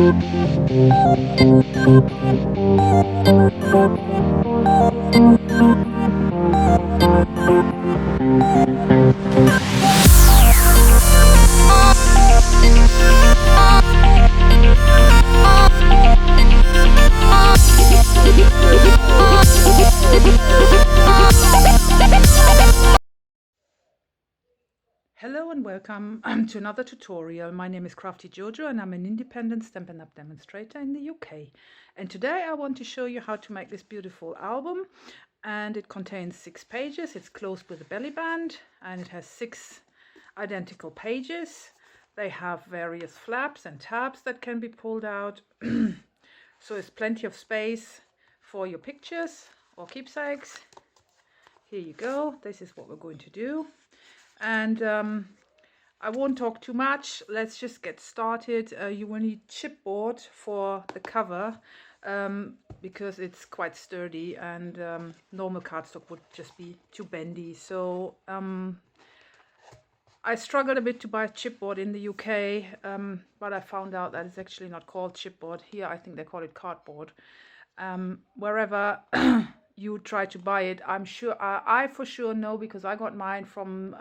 Hello and welcome to another tutorial. My name is Crafty JoJo and I'm an independent Stampin' Up! Demonstrator in the UK. And today I want to show you how to make this beautiful album. And it contains 6 pages. It's closed with a belly band and it has 6 identical pages. They have various flaps and tabs that can be pulled out. So there's plenty of space for your pictures or keepsakes. Here you go. This is what we're going to do. And I won't talk too much. Let's just get started. You will need chipboard for the cover because it's quite sturdy, and normal cardstock would just be too bendy. So I struggled a bit to buy chipboard in the UK, but I found out that it's actually not called chipboard. Here I think they call it cardboard. Wherever you try to buy it, I'm sure I for sure know, because I got mine from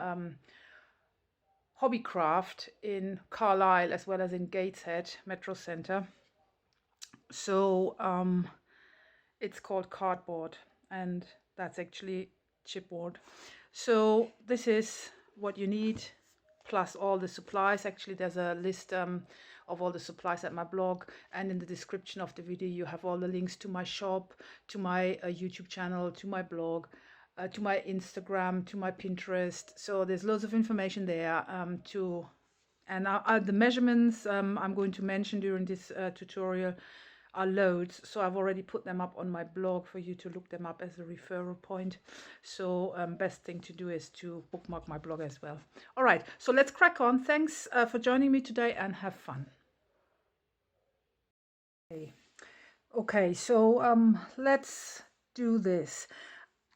Hobbycraft in Carlisle as well as in Gateshead Metro Centre. So it's called cardboard, and that's actually chipboard. So this is what you need, plus all the supplies. Actually there's a list of all the supplies at my blog, and in the description of the video you have all the links to my shop, to my YouTube channel, to my blog, to my Instagram, to my Pinterest. So there's loads of information there and the measurements I'm going to mention during this tutorial are loads, so I've already put them up on my blog for you to look them up as a referral point. So best thing to do is to bookmark my blog as well. All right, so let's crack on. Thanks for joining me today and have fun. Okay, so let's do this.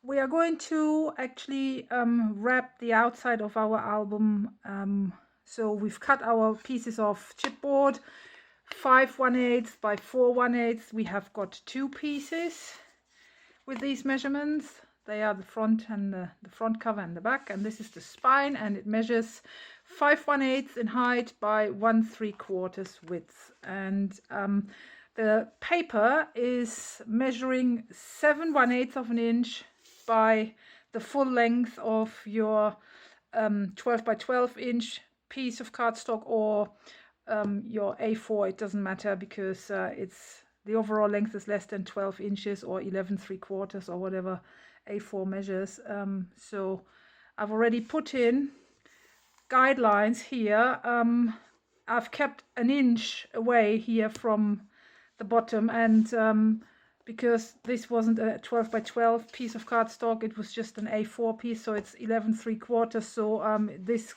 We are going to actually wrap the outside of our album. So we've cut our pieces of chipboard, 5 1/8 by 4 1/8. We have got 2 pieces with these measurements. They are the front and the front cover and the back, and this is the spine, and it measures 5 1/8 in height by 1 3/4 width. And the paper is measuring 7 1/8 of an inch by the full length of your 12 by 12 inch piece of cardstock, or your A4. It doesn't matter, because the overall length is less than 12 inches or 11 3/4 or whatever A4 measures. So I've already put in guidelines here. I've kept an inch away here from the bottom, and because this wasn't a 12 by 12 piece of cardstock, it was just an A4 piece, so it's 11 3/4. So this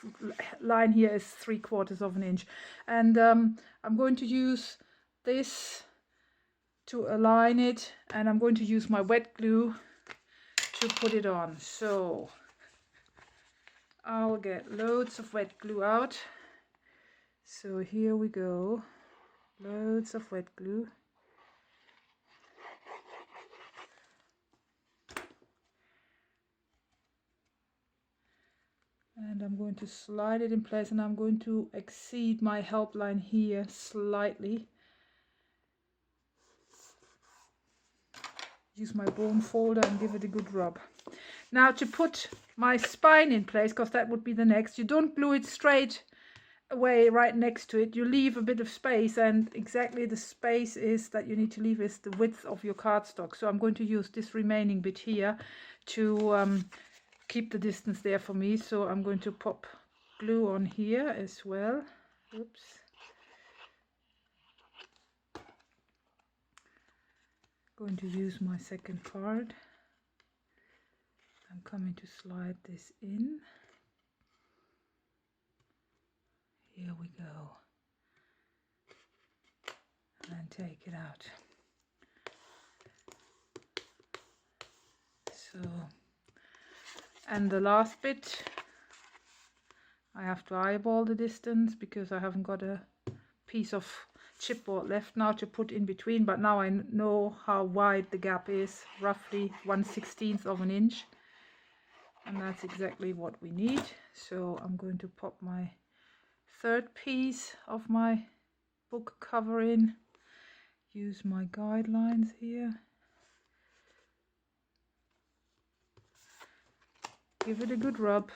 line here is 3/4 of an inch, and I'm going to use this to align it, and I'm going to use my wet glue to put it on. So I'll get loads of wet glue out. So here we go, loads of wet glue. And I'm going to slide it in place, and I'm going to exceed my help line here slightly. Use my bone folder and give it a good rub. Now to put my spine in place, because that would be the next, you don't glue it straight away right next to it. You leave a bit of space, and exactly the space is that you need to leave is the width of your cardstock. So I'm going to use this remaining bit here to keep the distance there for me. So I'm going to pop glue on here as well. Oops. Going to use my second card. I'm coming to slide this in. Here we go. And take it out. So, and the last bit, I have to eyeball the distance because I haven't got a piece of chipboard left now to put in between, but now I know how wide the gap is, roughly 1/16 of an inch, and that's exactly what we need. So I'm going to pop my third piece of my book cover in, use my guidelines here, give it a good rub.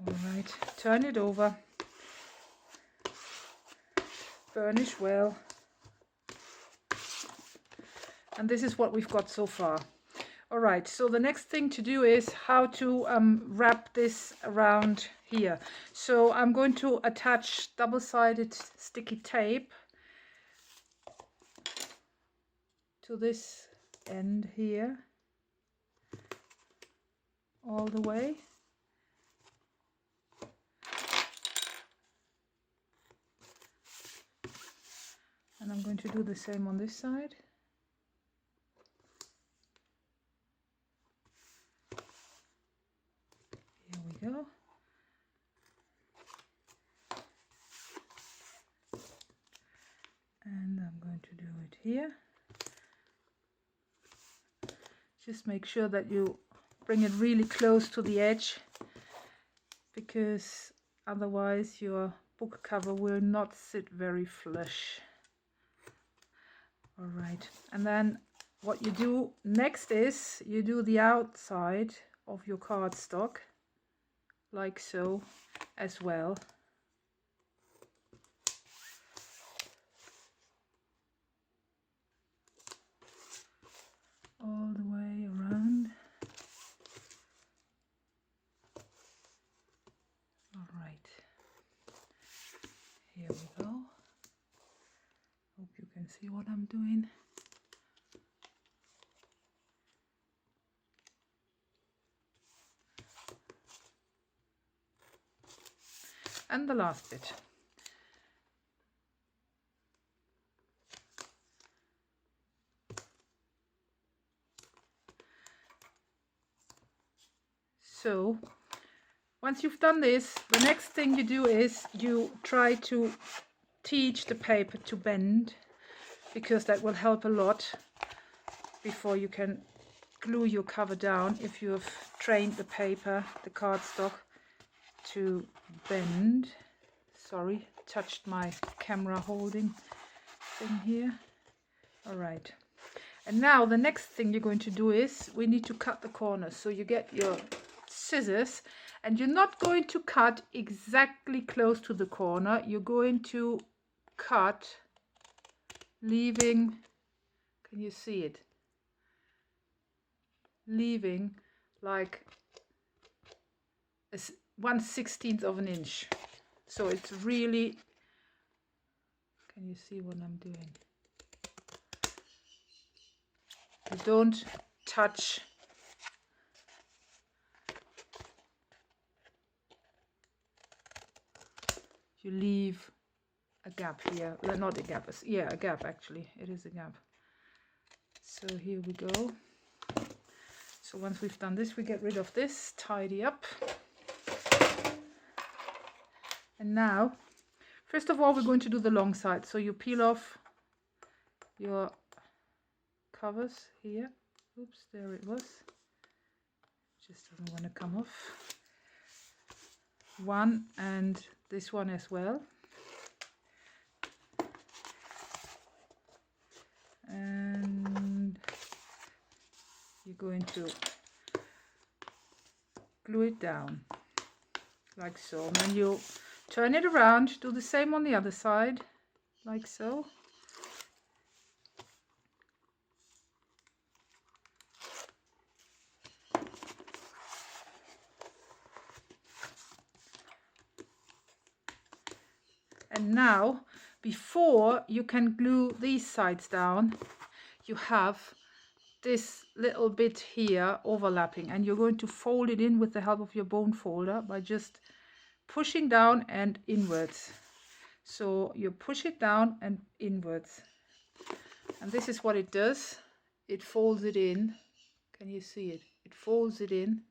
Alright, turn it over, burnish well, and this is what we've got so far. Alright, so the next thing to do is how to wrap this around here. So I'm going to attach double-sided sticky tape to this end here, all the way. And I'm going to do the same on this side. Here we go. And I'm going to do it here. Just make sure that you bring it really close to the edge, because otherwise your book cover will not sit very flush. All right, and then what you do next is you do the outside of your cardstock like so as well. All the way around. All right, here we go. Hope you can see what I'm doing. And the last bit. So once you've done this, the next thing you do is you try to teach the paper to bend, because that will help a lot before you can glue your cover down, if you have trained the paper, the cardstock, to bend. Sorry, touched my camera holding thing here. All right, and now the next thing you're going to do is we need to cut the corners. So you get your scissors, and you're not going to cut exactly close to the corner. You're going to cut, leaving, can you see it? Leaving like 1/16 of an inch. So it's really, can you see what I'm doing? You don't touch you leave a gap here. Well, not a gap, yeah, a gap actually. It is a gap. So here we go. So once we've done this, we get rid of this, tidy up. And now, first of all, we're going to do the long side. So you peel off your covers here. Oops, there it was. Just doesn't want to come off. One, and this one as well. And you're going to glue it down like so, and then you turn it around, do the same on the other side like so. And now, before you can glue these sides down, you have this little bit here overlapping, and you're going to fold it in with the help of your bone folder by just pushing down and inwards. So you push it down and inwards, and this is what it does. It folds it in. Can you see it? It folds it in.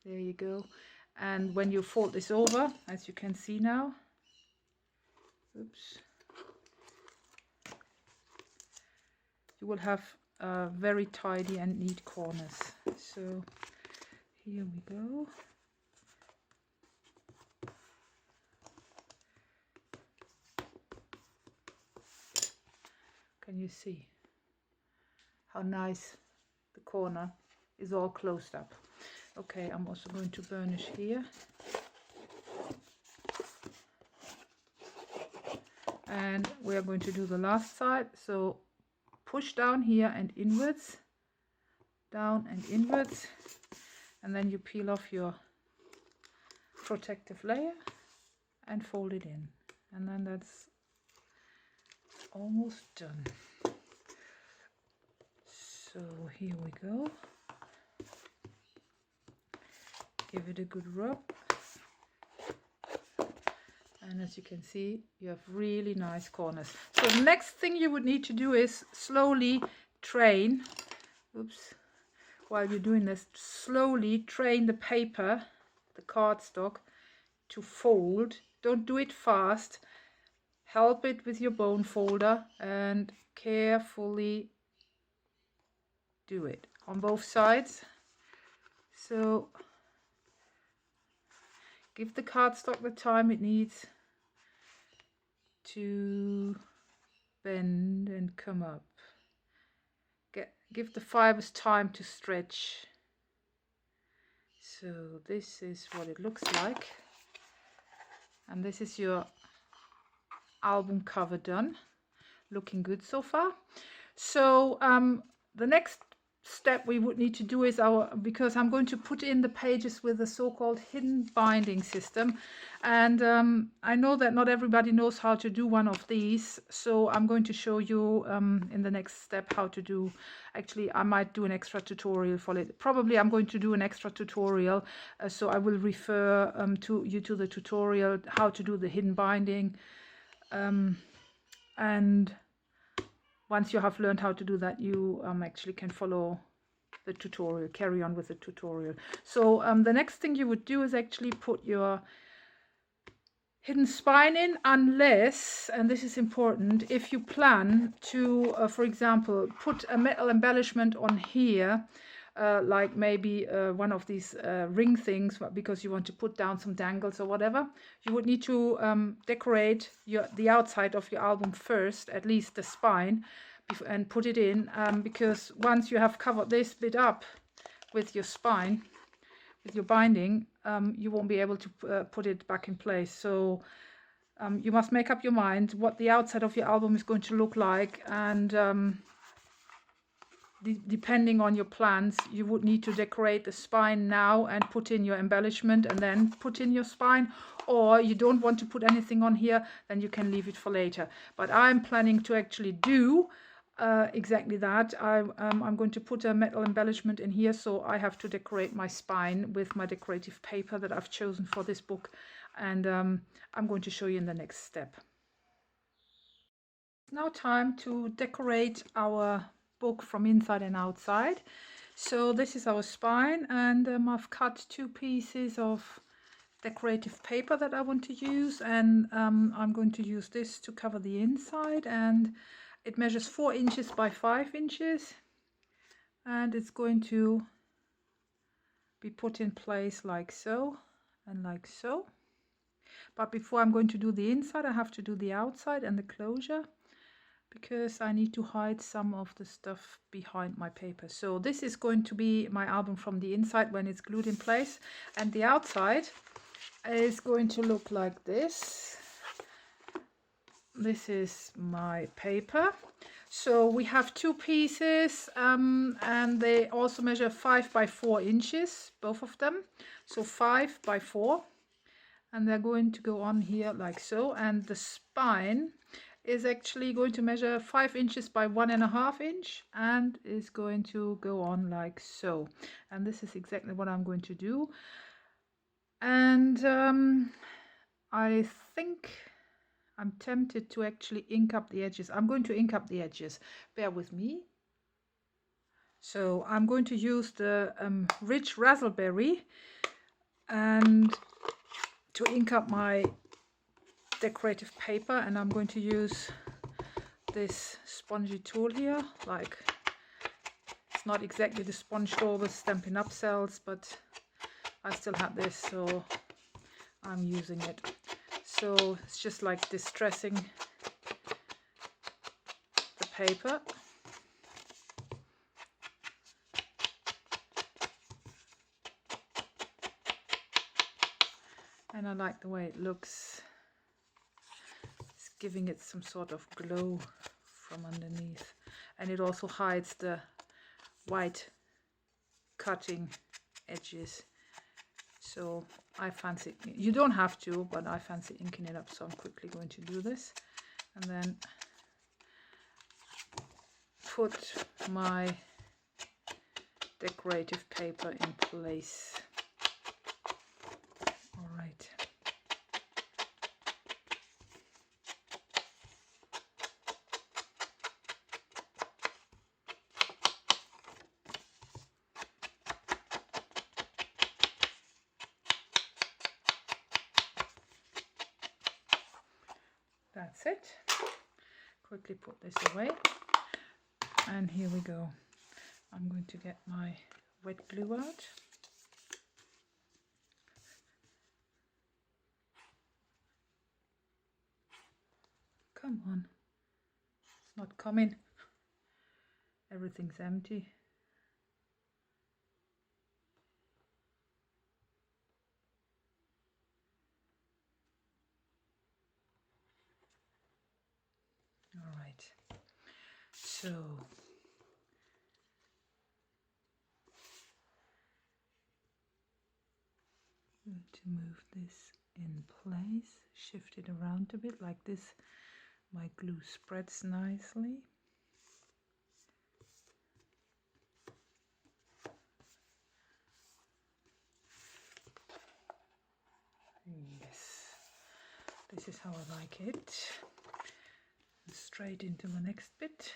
There you go. And when you fold this over, as you can see now, oops, you will have very tidy and neat corners. So here we go. Can you see how nice the corner is all closed up? Okay, I'm also going to burnish here. And we are going to do the last side. So push down here and inwards, down and inwards, and then you peel off your protective layer and fold it in, and then that's almost done. So here we go. Give it a good rub, and as you can see, you have really nice corners. So the next thing you would need to do is slowly train, oops, while you're doing this, slowly train the paper, the cardstock, to fold. Don't do it fast. Help it with your bone folder and carefully do it on both sides. So give the cardstock the time it needs to bend and come up. Give the fibers time to stretch. So this is what it looks like, and this is your album cover done. Looking good so far. So the next step we would need to do is because I'm going to put in the pages with the so-called hidden binding system, and I know that not everybody knows how to do one of these, so I'm going to show you in the next step how to do. Actually, I might do an extra tutorial for it. Probably I'm going to do an extra tutorial, so I will refer to the tutorial how to do the hidden binding, and once you have learned how to do that, you actually can follow the tutorial, carry on with the tutorial. So the next thing you would do is actually put your hidden spine in, unless, and this is important, if you plan to, for example, put a metal embellishment on here, like maybe one of these ring things, because you want to put down some dangles or whatever, you would need to decorate the outside of your album first, at least the spine, and put it in, because once you have covered this bit up with your spine, with your binding, you won't be able to put it back in place. So you must make up your mind what the outside of your album is going to look like, and depending on your plans, you would need to decorate the spine now and put in your embellishment and then put in your spine, or you don't want to put anything on here, then you can leave it for later. But I'm planning to actually do exactly that. I'm going to put a metal embellishment in here, so I have to decorate my spine with my decorative paper that I've chosen for this book, and I'm going to show you in the next step. It's now time to decorate our book from inside and outside. So this is our spine, and I've cut 2 pieces of decorative paper that I want to use, and I'm going to use this to cover the inside, and it measures 4 inches by 5 inches, and it's going to be put in place like so and like so. But before I'm going to do the inside, I have to do the outside and the closure, because I need to hide some of the stuff behind my paper. So this is going to be my album from the inside when it's glued in place, and the outside is going to look like this. This is my paper. So we have 2 pieces, and they also measure 5 by 4 inches, both of them. So 5 by 4, and they're going to go on here like so, and the spine is actually going to measure 5 inches by 1.5 inch, and is going to go on like so. And this is exactly what I'm going to do. And I think I'm tempted to actually ink up the edges. I'm going to ink up the edges. Bear with me. So I'm going to use the Rich Raspberry and to ink up my decorative paper, and I'm going to use this spongy tool here. Like, it's not exactly the sponge tool with Stampin' Up! Cells, but I still have this, so I'm using it. So it's just like distressing the paper. And I like the way it looks. It's giving it some sort of glow from underneath. And it also hides the white cutting edges. So I fancy, you don't have to, but I fancy inking it up, so I'm quickly going to do this. And then put my decorative paper in place. All right. That's it. Quickly put this away. And here we go. I'm going to get my wet glue out. Come on. It's not coming. Everything's empty. All right. So I'm going to move this in place, shift it around a bit like this. My glue spreads nicely. Yes, this is how I like it. Straight into the next bit.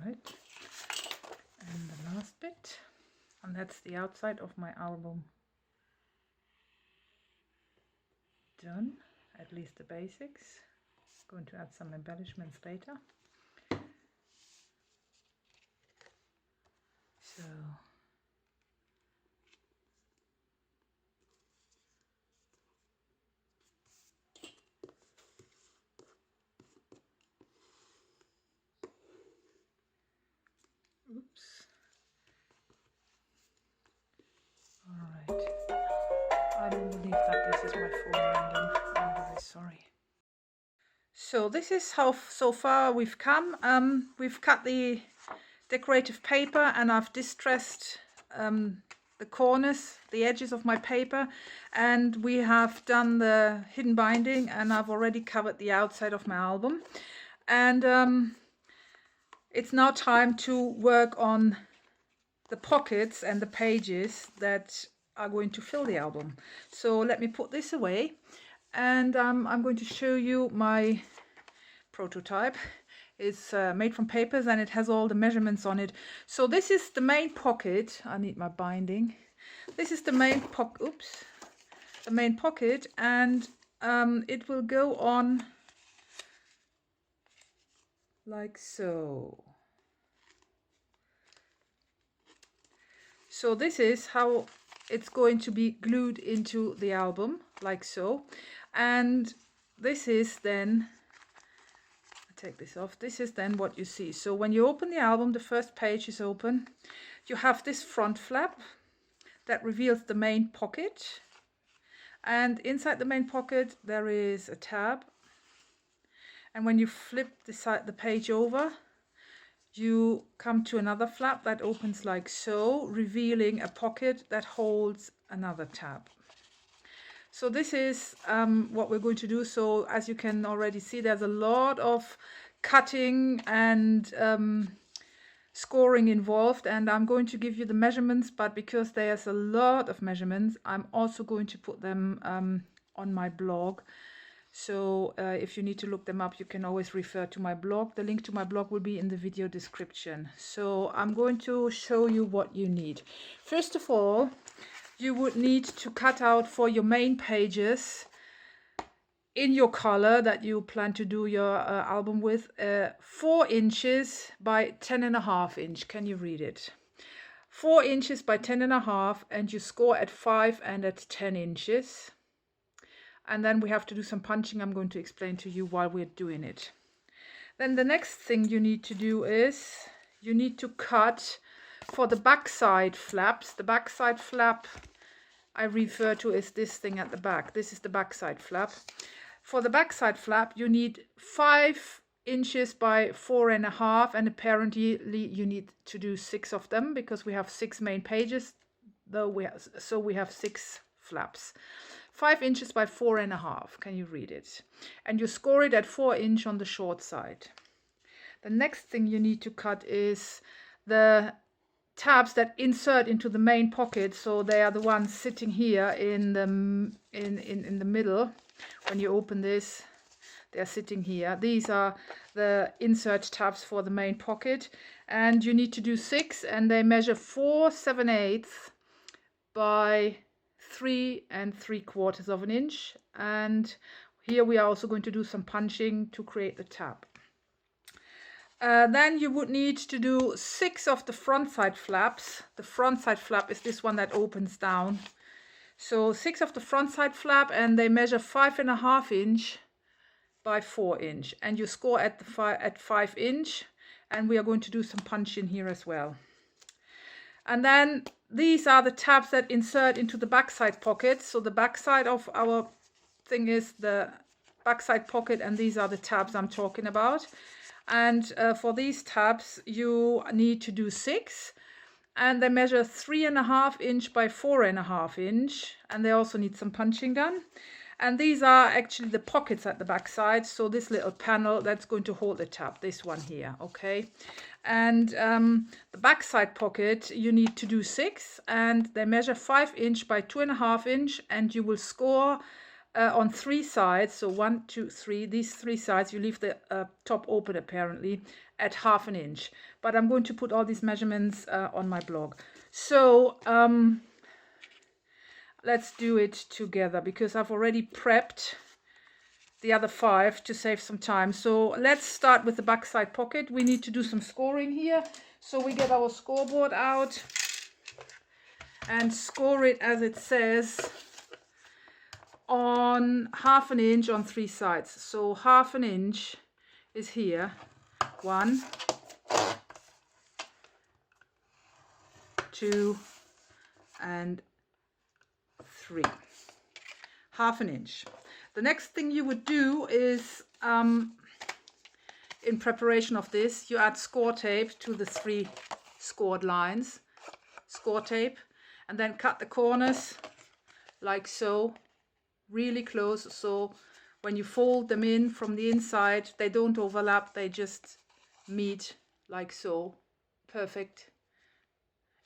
Right, and the last bit, and that's the outside of my album done, at least the basics. Going to add some embellishments later. So oops. All right. I don't believe that this is my phone ringing. I'm very sorry. So this is how so far we've come. We've cut the decorative paper and I've distressed the corners, the edges of my paper, and we have done the hidden binding, and I've already covered the outside of my album. And it's now time to work on the pockets and the pages that are going to fill the album. So let me put this away, and I'm going to show you my prototype. It's made from papers and it has all the measurements on it. So this is the main pocket. I need my binding. This is the main pocket, and it will go on like so. So this is how it's going to be glued into the album, like so. And this is then, take this off, this is then what you see. So when you open the album, the first page is open. You have this front flap that reveals the main pocket, and inside the main pocket there is a tab, and when you flip the page over, you come to another flap that opens like so, revealing a pocket that holds another tab. So this is what we're going to do. So as you can already see, there's a lot of cutting and scoring involved, and I'm going to give you the measurements, but because there's a lot of measurements, I'm also going to put them on my blog. So if you need to look them up, you can always refer to my blog. The link to my blog will be in the video description. So I'm going to show you what you need. First of all, you would need to cut out for your main pages in your color that you plan to do your album with 4 inches by 10.5 inch. Can you read it? 4 inches by 10.5, and you score at 5 and at 10 inches. And then we have to do some punching. I'm going to explain to you while we're doing it. Then the next thing you need to do is you need to cut for the backside flaps. The backside flap I refer to as this thing at the back. This is the backside flap. For the backside flap, you need 5 inches by 4.5, and apparently you need to do 6 of them because we have 6 main pages, though we have 6 flaps. 5 inches by 4.5. Can you read it? And you score it at 4 inch on the short side. The next thing you need to cut is the tabs that insert into the main pocket. So they are the ones sitting here in the middle. When you open this, they are sitting here. These are the insert tabs for the main pocket, and you need to do 6, and they measure 4 7/8 by 3 3/4 of an inch. And here we are also going to do some punching to create the tab. Then you would need to do 6 of the front side flaps. The front side flap is this one that opens down. So 6 of the front side flap, and they measure 5.5 inch by 4 inch, and you score at 5 inch. And we are going to do some punching here as well. And then these are the tabs that insert into the backside pocket. So the backside of our thing is the backside pocket, and these are the tabs I'm talking about. And for these tabs, you need to do 6, and they measure 3.5 inch by 4.5 inch, and they also need some punching done. And these are actually the pockets at the back side. So this little panel that's going to hold the tab, this one here, okay? And the backside pocket, you need to do 6, and they measure 5 inch by 2.5 inch, and you will score on 3 sides. So 1, 2, 3, these 3 sides, you leave the top open apparently at 1/2 inch. But I'm going to put all these measurements on my blog. So let's do it together, because I've already prepped the other 5 to save some time. So let's start with the backside pocket. We need to do some scoring here. So we get our scoreboard out and score it as it says on 1/2 inch on 3 sides. So 1/2 inch is here. 1, 2, and 3. 1/2 inch. The next thing you would do is, in preparation of this, you add score tape to the 3 scored lines. Score tape, and then cut the corners like so, really close, so when you fold them in from the inside, they don't overlap, they just meet like so. Perfect.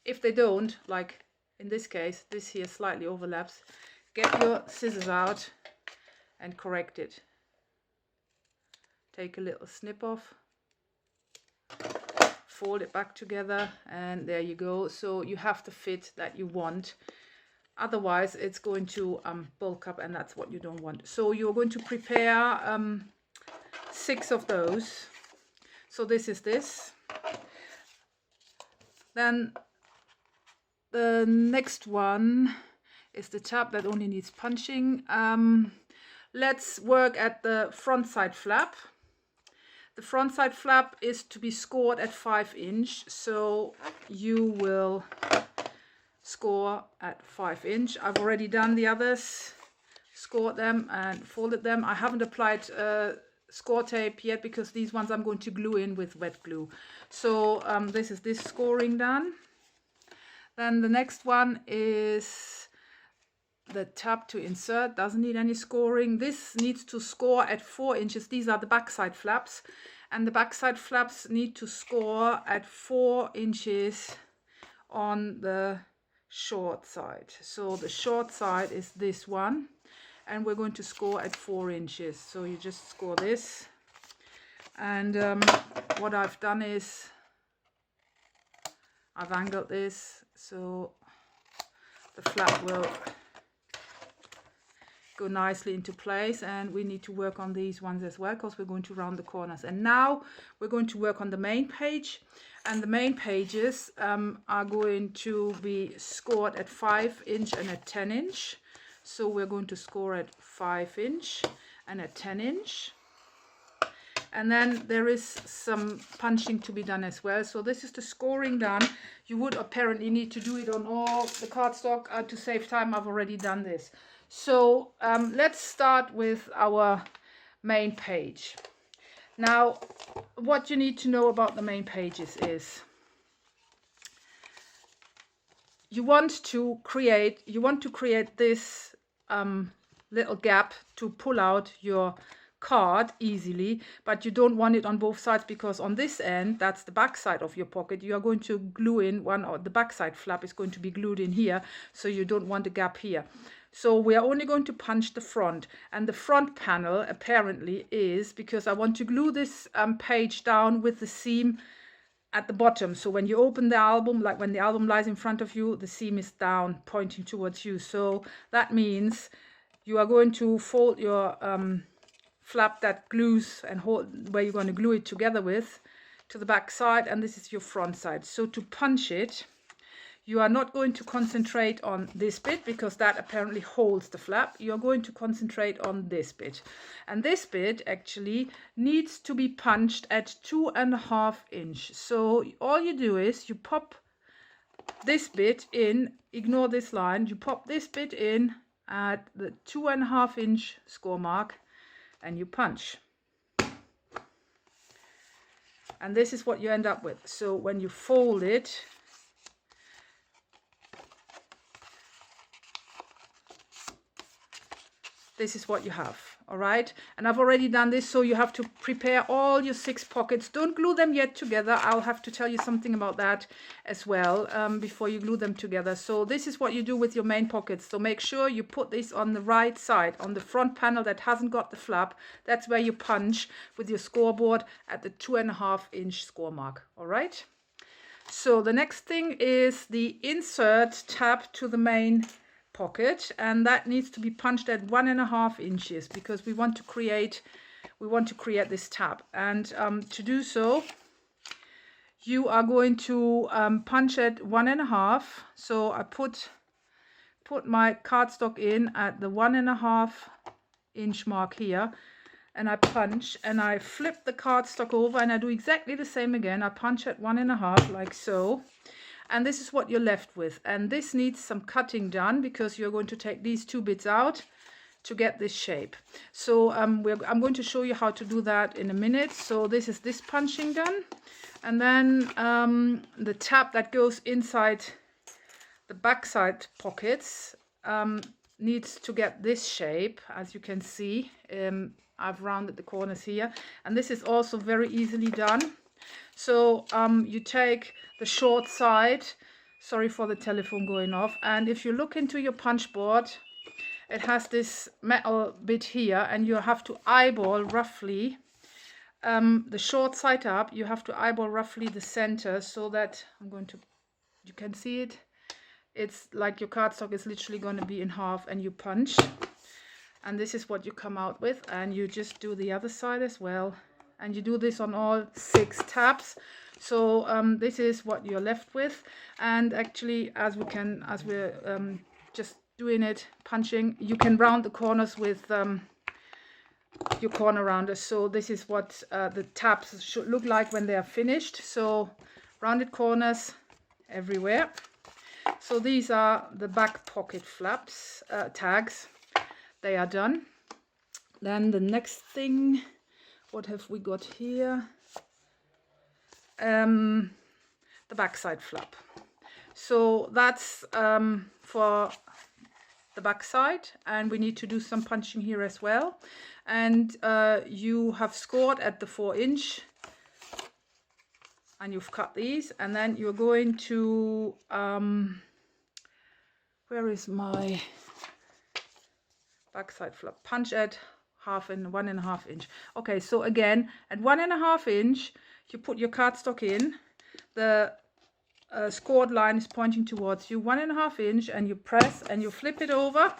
If they don't, like in this case, this here slightly overlaps, get your scissors out and correct it. Take a little snip off, fold it back together, and there you go. So you have the fit that you want. Otherwise, it's going to bulk up, and that's what you don't want. So you're going to prepare 6 of those. So this is this. Then the next one is the tab that only needs punching. Let's work at the front side flap. The front side flap is to be scored at 5 inch. So you will score at 5 inch. I've already done the others, scored them and folded them. I haven't applied score tape yet, because these ones I'm going to glue in with wet glue. So this is this scoring done. Then the next one is the tab to insert. Doesn't need any scoring. This needs to score at 4 inches. These are the backside flaps, and the backside flaps need to score at 4 inches on the short side. So the short side is this one, and we're going to score at 4 inches. So you just score this, and what I've done is I've angled this so the flap will go nicely into place. And we need to work on these ones as well, because we're going to round the corners. And now we're going to work on the main page, and the main pages are going to be scored at 5 inch and at 10 inch. So we're going to score at 5 inch and at 10 inch. And then there is some punching to be done as well. So this is the scoring done. You would apparently need to do it on all the cardstock. To save time, I've already done this. So let's start with our main page. Now, what you need to know about the main pages is you want to create this little gap to pull out your card easily, but you don't want it on both sides, because on this end, that's the back side of your pocket, you are going to glue in one, or the back side flap is going to be glued in here, so you don't want a gap here. So we are only going to punch the front, and the front panel apparently is because I want to glue this page down with the seam at the bottom. So when you open the album, like when the album lies in front of you, the seam is down pointing towards you. So that means you are going to fold your flap that glues and hold where you're going to glue it together with to the back side, and this is your front side. So to punch it, you are not going to concentrate on this bit, because that apparently holds the flap. You're going to concentrate on this bit, and this bit actually needs to be punched at 2.5 inch. So all you do is you pop this bit in, ignore this line, you pop this bit in at the 2.5 inch score mark, and you punch, and this is what you end up with. So when you fold it, this is what you have. All right, and I've already done this, so you have to prepare all your 6 pockets. Don't glue them yet together. I'll have to tell you something about that as well before you glue them together. So this is what you do with your main pockets. So make sure you put this on the right side, on the front panel that hasn't got the flap. That's where you punch with your scoreboard at the 2.5 inch score mark. All right, so the next thing is the insert tab to the main pocket, and that needs to be punched at 1.5 inches, because we want to create this tab. And to do so, you are going to punch at 1.5. So I put my cardstock in at the 1.5 inch mark here, and I punch, and I flip the cardstock over, and I do exactly the same again. I punch at 1.5 like so. And this is what you're left with. And this needs some cutting done, because you're going to take these 2 bits out to get this shape. So I'm going to show you how to do that in a minute. So this is this punching done. And then the tab that goes inside the backside pockets needs to get this shape. As you can see, I've rounded the corners here. And this is also very easily done. So you take the short side, sorry for the telephone going off, and if you look into your punch board, it has this metal bit here, and you have to eyeball roughly the short side up. You have to eyeball roughly the center, so that you can see it. It's like your cardstock is literally going to be in half, and you punch, and this is what you come out with. And you just do the other side as well. And you do this on all 6 tabs. So this is what you're left with. And actually, as we're just doing it, punching, you can round the corners with your corner rounders. So this is what the tabs should look like when they are finished. So rounded corners everywhere. So these are the back pocket flaps, tags. They are done. Then the next thing what have we got here? The backside flap. So that's for the backside, and we need to do some punching here as well. And you have scored at the 4-inch, and you've cut these, and then you're going to where is my backside flap? Punch at 1.5 inch. Okay, so again at 1.5 inch you put your cardstock in, the scored line is pointing towards you, 1.5 inch, and you press and you flip it over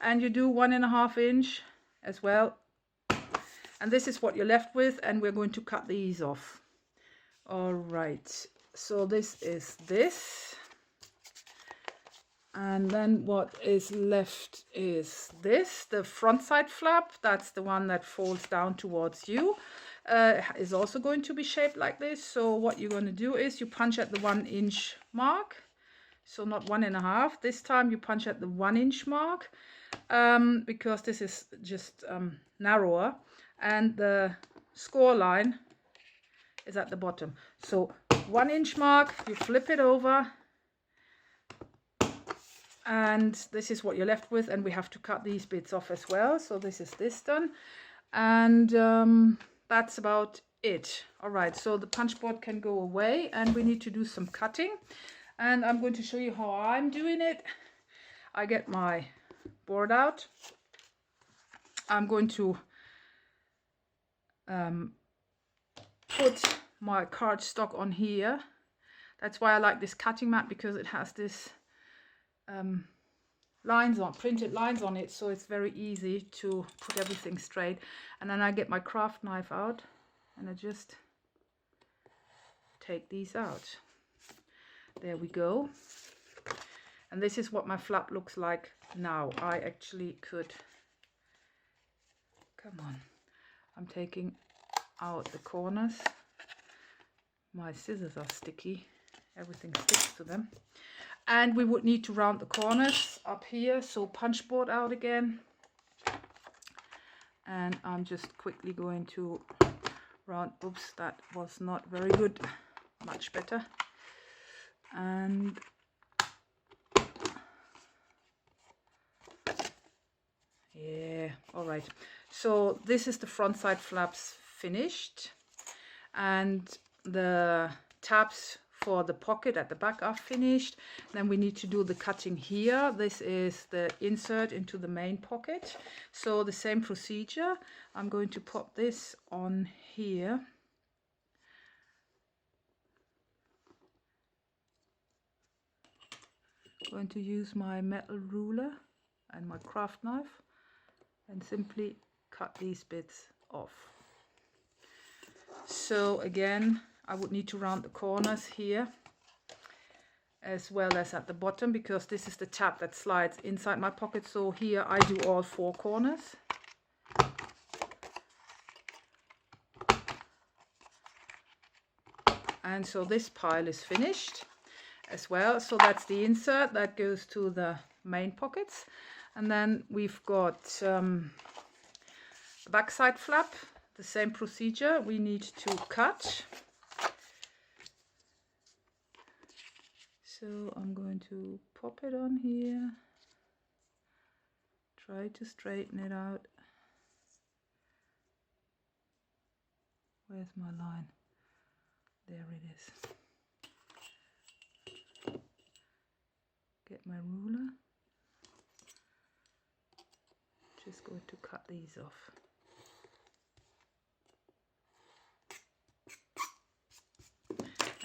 and you do 1.5 inch as well, and this is what you're left with, and we're going to cut these off. All right, so this is this, and then what is left is this, the front side flap. That's the one that folds down towards you, is also going to be shaped like this. So what you're going to do is you punch at the 1 inch mark, so not 1.5. This time you punch at the 1 inch mark, because this is just narrower, and the score line is at the bottom. So 1 inch mark, you flip it over, and this is what you're left with, and we have to cut these bits off as well. So this is this done, and that's about it. All right, so the punch board can go away, and we need to do some cutting, and I'm going to show you how I'm doing it. I get my board out. I'm going to put my cardstock on here. That's why I like this cutting mat, because it has this printed lines on it, so it's very easy to put everything straight. And then I get my craft knife out, and I just take these out. There we go. And this is what my flap looks like now. I actually could, come on, I'm taking out the corners. My scissors are sticky, everything sticks to them. And we would need to round the corners up here, so punch board out again, and I'm just quickly going to round. Oops, that was not very good. Much better. And yeah, all right, so this is the front side flaps finished, and the tabs for the pocket at the back are finished. Then we need to do the cutting here. This is the insert into the main pocket, so the same procedure. I'm going to pop this on here, going to use my metal ruler and my craft knife and simply cut these bits off. So again, I would need to round the corners here as well as at the bottom, because this is the tab that slides inside my pocket. So here I do all 4 corners. And so this pile is finished as well. So that's the insert that goes to the main pockets. And then we've got the backside flap, the same procedure. We need to cut. So I'm going to pop it on here, try to straighten it out. Where's my line? There it is. Get my ruler. Just going to cut these off.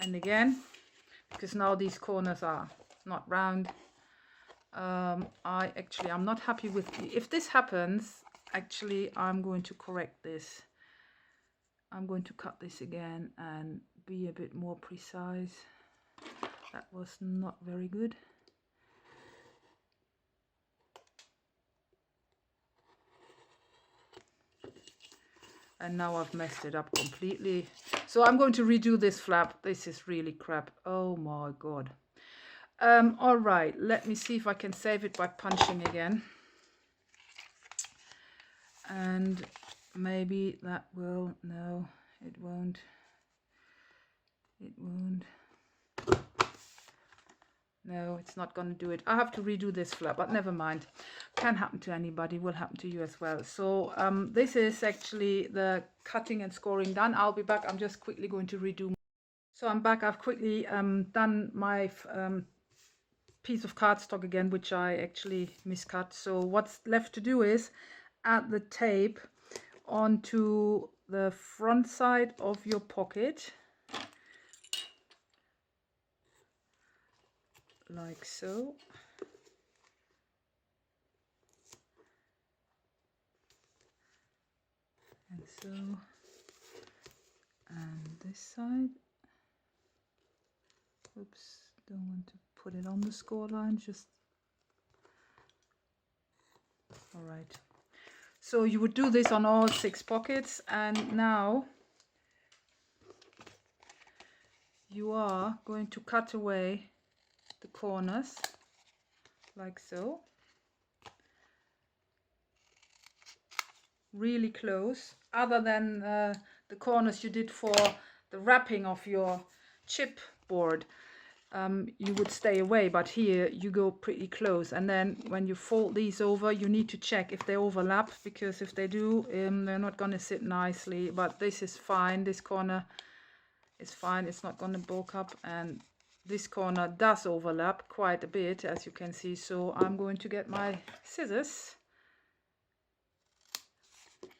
And again, because now these corners are not round, I'm not happy with, if this happens, actually I'm going to correct this. I'm going to cut this again and be a bit more precise. That was not very good. And now I've messed it up completely. So I'm going to redo this flap. This is really crap. Oh my god. All right, let me see if I can save it by punching again. And maybe that will, no, it won't. It won't. No, it's not going to do it. I have to redo this flap, but never mind. Can happen to anybody, will happen to you as well. So this is actually the cutting and scoring done. I'll be back. I'm just quickly going to redo. So I'm back. I've quickly done my piece of cardstock again, which I actually miscut. So what's left to do is add the tape onto the front side of your pocket, like so. And so, and this side. Oops, don't want to put it on the score line, just, all right. So you would do this on all 6 pockets, and now you are going to cut away the corners like so, really close, other than the corners you did for the wrapping of your chipboard. You would stay away, but here you go pretty close, and then when you fold these over, you need to check if they overlap, because if they do, they're not going to sit nicely. But this is fine, this corner is fine, it's not going to bulk up, and this corner does overlap quite a bit, as you can see. So I'm going to get my scissors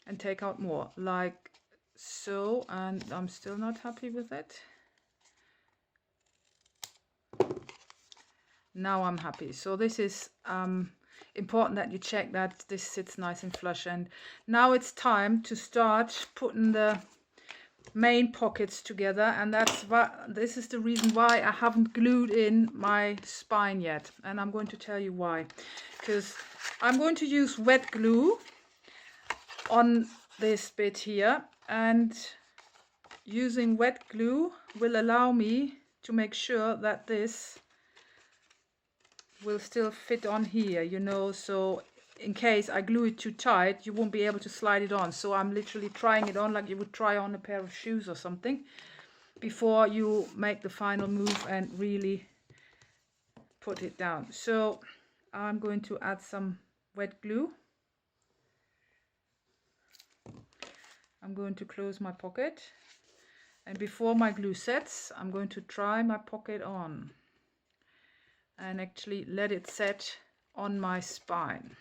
and take out more, like so, and I'm still not happy with it. Now I'm happy. So this is important that you check that this sits nice and flush. And now it's time to start putting the main pockets together, and that's why this is the reason why I haven't glued in my spine yet, and I'm going to tell you why. Because I'm going to use wet glue on this bit here, and using wet glue will allow me to make sure that this will still fit on here, you know, so in case I glue it too tight, you won't be able to slide it on. So I'm literally trying it on like you would try on a pair of shoes or something before you make the final move and really put it down. So I'm going to add some wet glue. I'm going to close my pocket, and before my glue sets, I'm going to try my pocket on and actually let it set on my spine.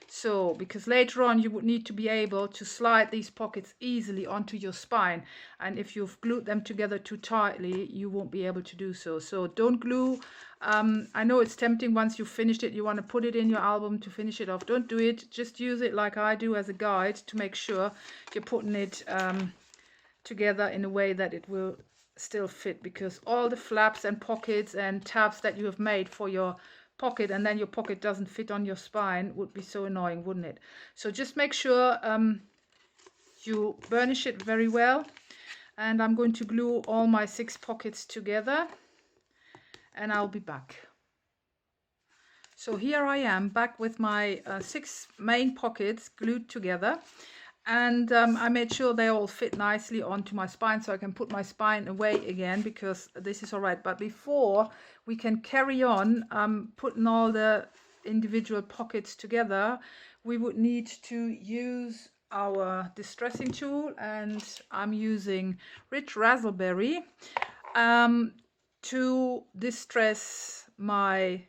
So because later on you would need to be able to slide these pockets easily onto your spine, and if you've glued them together too tightly, you won't be able to do so. So don't glue. I know it's tempting, once you've finished it, you want to put it in your album to finish it off. Don't do it. Just use it like I do as a guide to make sure you're putting it together in a way that it will still fit, because all the flaps and pockets and tabs that you have made for your pocket, and then your pocket doesn't fit on your spine, would be so annoying, wouldn't it? So just make sure you burnish it very well. And I'm going to glue all my 6 pockets together, and I'll be back. So here I am back with my 6 main pockets glued together. And I made sure they all fit nicely onto my spine, so I can put my spine away again, because this is all right. But before we can carry on putting all the individual pockets together, we would need to use our distressing tool, and I'm using Rich Raspberry to distress my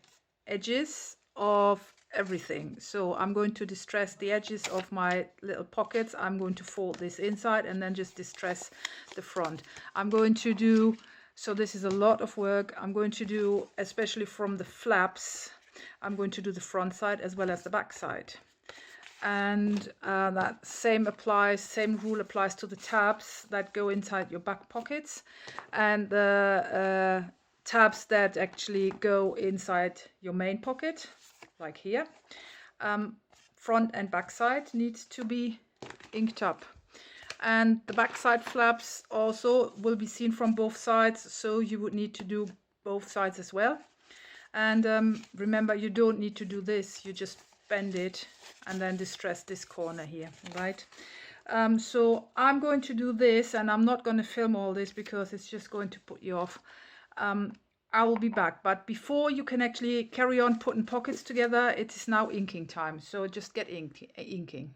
edges of everything. So I'm going to distress the edges of my little pockets. I'm going to fold this inside and then just distress the front. I'm going to do, so this is a lot of work. I'm going to do, especially from the flaps, I'm going to do the front side as well as the back side. And that same rule applies to the tabs that go inside your back pockets, and the tabs that actually go inside your main pocket, like here. Front and back side needs to be inked up, and the back side flaps also will be seen from both sides, so you would need to do both sides as well. And remember, you don't need to do this, you just bend it and then distress this corner here, right? So I'm going to do this, and I'm not going to film all this because it's just going to put you off. I will be back, but before you can actually carry on putting pockets together, it is now inking time. So just get inking.